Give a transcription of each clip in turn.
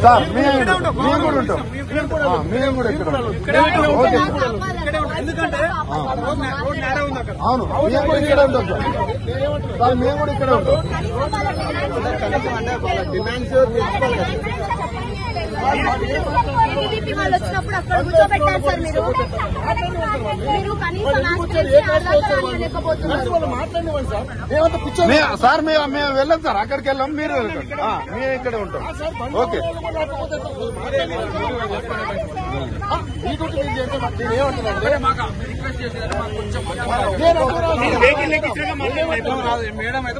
Sir మేము కూడా ఉంటాం, మేము కూడా ఎందుకంటే అవును మేము కూడా ఇక్కడే ఉంటాం సార్, మేము కూడా ఇక్కడే ఉంటాం. వాళ్ళు వచ్చినప్పుడు అక్కడ కూర్చోబెట్టారు సార్. మీరు సార్ మేము వెళ్ళాం సార్, అక్కడికి వెళ్ళాం, మీరు మేము ఇక్కడే ఉంటాం. ఓకే మేడం అయితే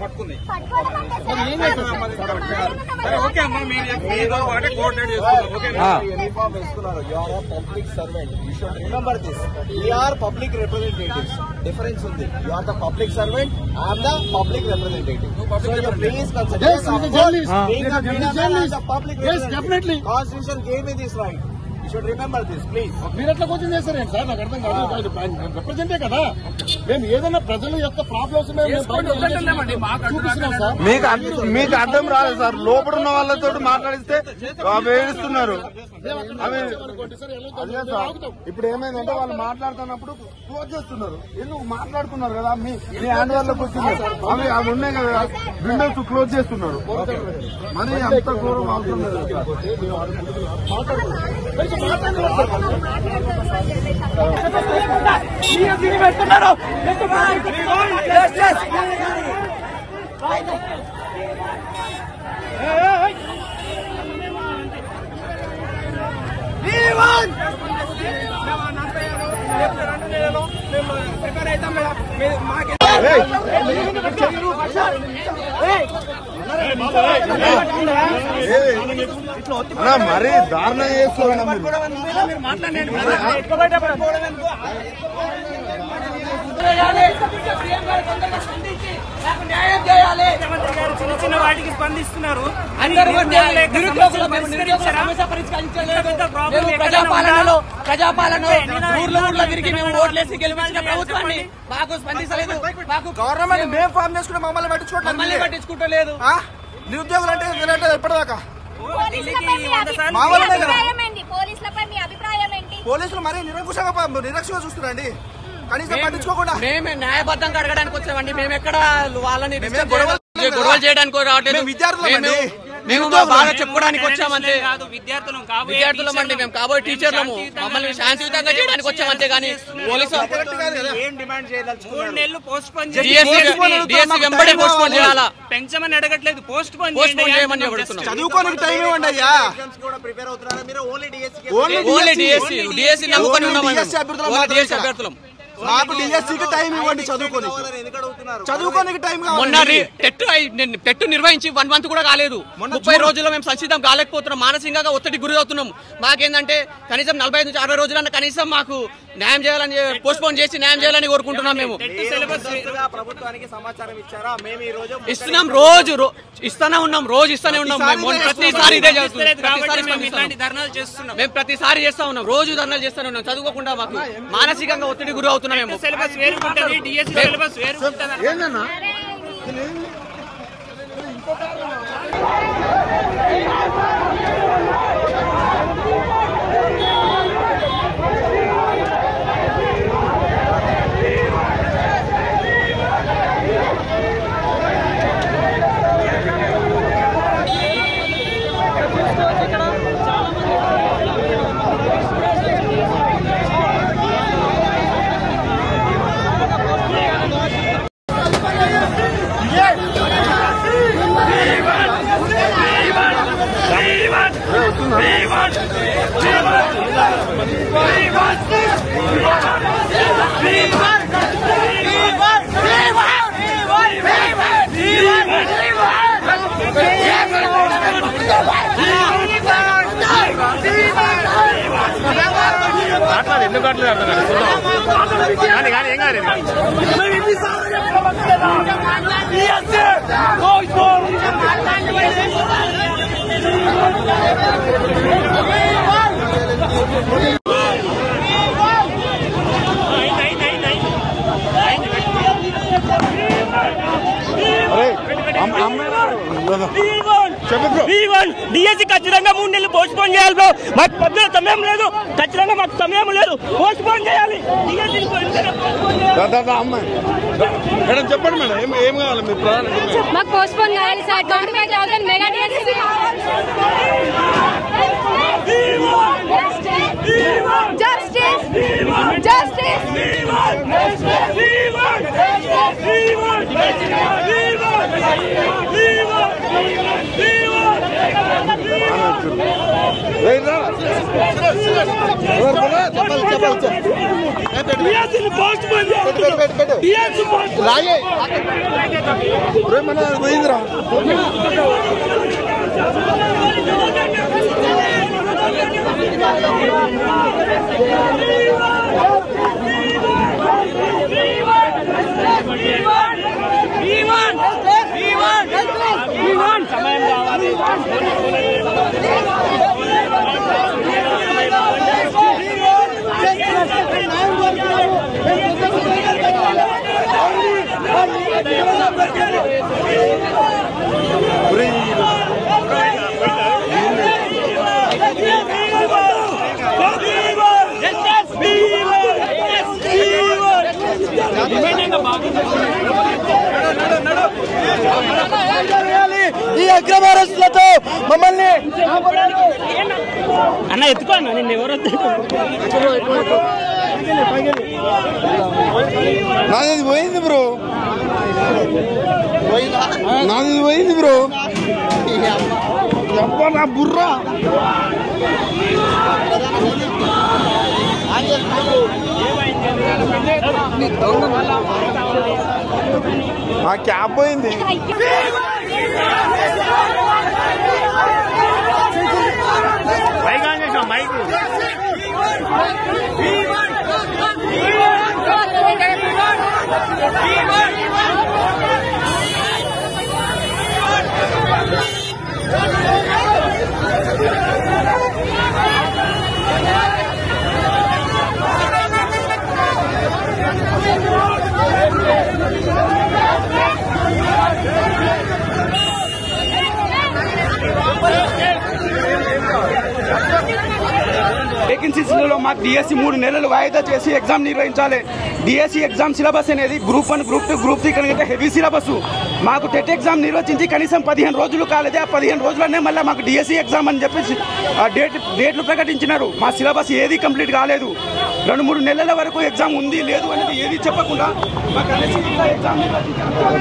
పట్టుకుంది. ఓకే అమ్మా, మీరు వాటే కోఆర్డినేట్ చేసుకున్నారు. Public servant, you should remember this. We are public representatives. Difference ఉంది. You are the public servant, I'm the public representative. So you please consider public. Constitution gave me this right. You should remember this, please. మీరు ఎట్లా question చేస్తారేంటి sir? నాకు అర్థం కాదు. రిప్రజెంటే కదా మేము ఏదైనా ప్రజల యొక్క ప్రాబ్లమ్స్ చూపిస్తున్నాం సార్. మీకు అర్థం రాలేదు సార్. లోపల ఉన్న వాళ్ళతో మాట్లాడిస్తే వేడిస్తున్నారు. ఇప్పుడు ఏమైందంటే వాళ్ళు మాట్లాడుతున్నప్పుడు క్లోజ్ చేస్తున్నారు. ఎందుకు మాట్లాడుతున్నారు కదా, మీ హ్యాండ్ వాళ్ళకి వచ్చింది అవి ఉన్నాయి కదా, విండోస్ క్లోజ్ చేస్తున్నారు. మరి అంత ఘోరం అవసరం లేదు. మరీ దారుణం చేస్తున్నా చిన్న చిన్న వాటికి స్పందిస్తున్నారు. ప్రజాపాలన ఊర్లో తిరిగి మేము ఓట్లేసి గెలిపించిన ప్రభుత్వాన్ని మాకు స్పందించలేదు. మాకు గవర్నమెంట్ మేము ఫామ్ చేసుకుంటే మమ్మల్ని పట్టించుకోవట్లేదు. నిరుద్యోగులు అంటే ఎప్పటిదాకా పోలీసులు మరీ నిరక్షగా చూస్తున్నారండి. కనీసం పట్టించుకోకుండా మేమే న్యాయబద్ధంగా అడగడానికి వచ్చామండి. మేము ఎక్కడ వాళ్ళని గొడవలు చేయడానికి రావట్లేదు. విద్యార్థులు మేము బాగా చెప్పుకోవడానికి వచ్చామంతే. విద్యార్థులం అండి మేము, కాబోయే టీచర్లము. మమ్మల్ని శాంతియుతంగా చేయడానికి వచ్చామంటే కానీ పోలీసు వెంబడే పోస్ట్ పోన్ చేయాలా, పెంచమని అడగట్లేదు, పోస్ట్ పోన్ చేయమని చెబుతున్నాం. చదువుకోనికి టైం ఇవ్వండి అయ్యా. ఓన్లీ డిఎస్సీ నమ్ముకొని ఉన్నాం. డిఎస్సీ అభ్యర్థులం. మాకు డిఎస్సీకి టైం ఇవ్వండి, చదువుకోనికి టైం. మొన్న టెట్ నిర్వహించి 1 month కూడా కాలేదు. 30 రోజుల్లో మేము సంసిద్ధం కాలేకపోతున్నాం. మానసికంగా ఒత్తిడి గురి అవుతున్నాం. మాకేందంటే కనీసం 45 నుంచి 60 రోజులన్నా కనీసం మాకు న్యాయం చేయాలని, పోస్ట్ పోన్ చేసి న్యాయం చేయాలని కోరుకుంటున్నాం. మేము ప్రభుత్వానికి సమాచారం ఇచ్చారా? మేము ఈ రోజు ఇస్తున్నాం, రోజు ఇస్తానే ఉన్నాం, రోజు ఇస్తానే ఉన్నాం. ప్రతిసారి ఇదే చేస్తున్నాం, మేము ప్రతిసారి చేస్తా ఉన్నాం, రోజు ధర్నాలు చేస్తానే ఉన్నాం. చదువుకోకుండా మాకు మానసికంగా ఒత్తిడి గురి అవుతున్నాం. సిలబస్ వేరుకుంటది, డిఎస్సీ సిలబస్ వేరుకుంటది. ఏంటన్నా ఎందుకు అట్లేదు అర్థం కాదు. కానీ ఏం కాదు. డిఎస్సి ఖచ్చితంగా 3 నెలలు పోస్ట్ పోన్ చేయాలి బ్రో. మాకు పొద్దున సమయం లేదు, ఖచ్చితంగా మాకు సమయం లేదు, పోస్ట్ పోన్ చేయాలి. మేడం చెప్పండి మేడం, ఏం కావాలి మీ ప్రధాన? మాకు పోస్ట్ పోన్ కావాలి సార్. 25,000 మెగా డిఎస్సి కావాలి. జస్టిస్ జస్టిస్ పోయిందిరా. సమయం కావాలి. ఈ అక్రమ అరెస్టులతో మమ్మల్ని అన్న ఎత్తుకో అన్న, నిన్ను ఎవరు నాది పోయింది బ్రో, నాది పోయింది బ్రో. చెప్ప నా బుర్రా. ఆ క్యాబ్ పోయింది. మైక్ వేకెన్సీస్లలో మాకు డిఎస్సి 3 నెలలు వాయిదా చేసి ఎగ్జామ్ నిర్వహించాలి. డిఎస్సి ఎగ్జామ్ సిలబస్ అనేది గ్రూప్ 1, గ్రూప్ 2, గ్రూప్ 3 కలిగితే హెవీ సిలబస్. మాకు టెట్ ఎగ్జామ్ నిర్వహించి కనీసం 15 రోజులు కాలేదే. ఆ 15 రోజులనే మళ్ళీ మాకు డిఎస్సి ఎగ్జామ్ అని చెప్పేసి డేట్లు ప్రకటించినారు. మా సిలబస్ ఏది కంప్లీట్ కాలేదు. 2-3 నెలల వరకు ఎగ్జామ్ ఉంది లేదు అనేది ఏది చెప్పకుండా మాకు ఎగ్జామ్ నిర్వహించారు.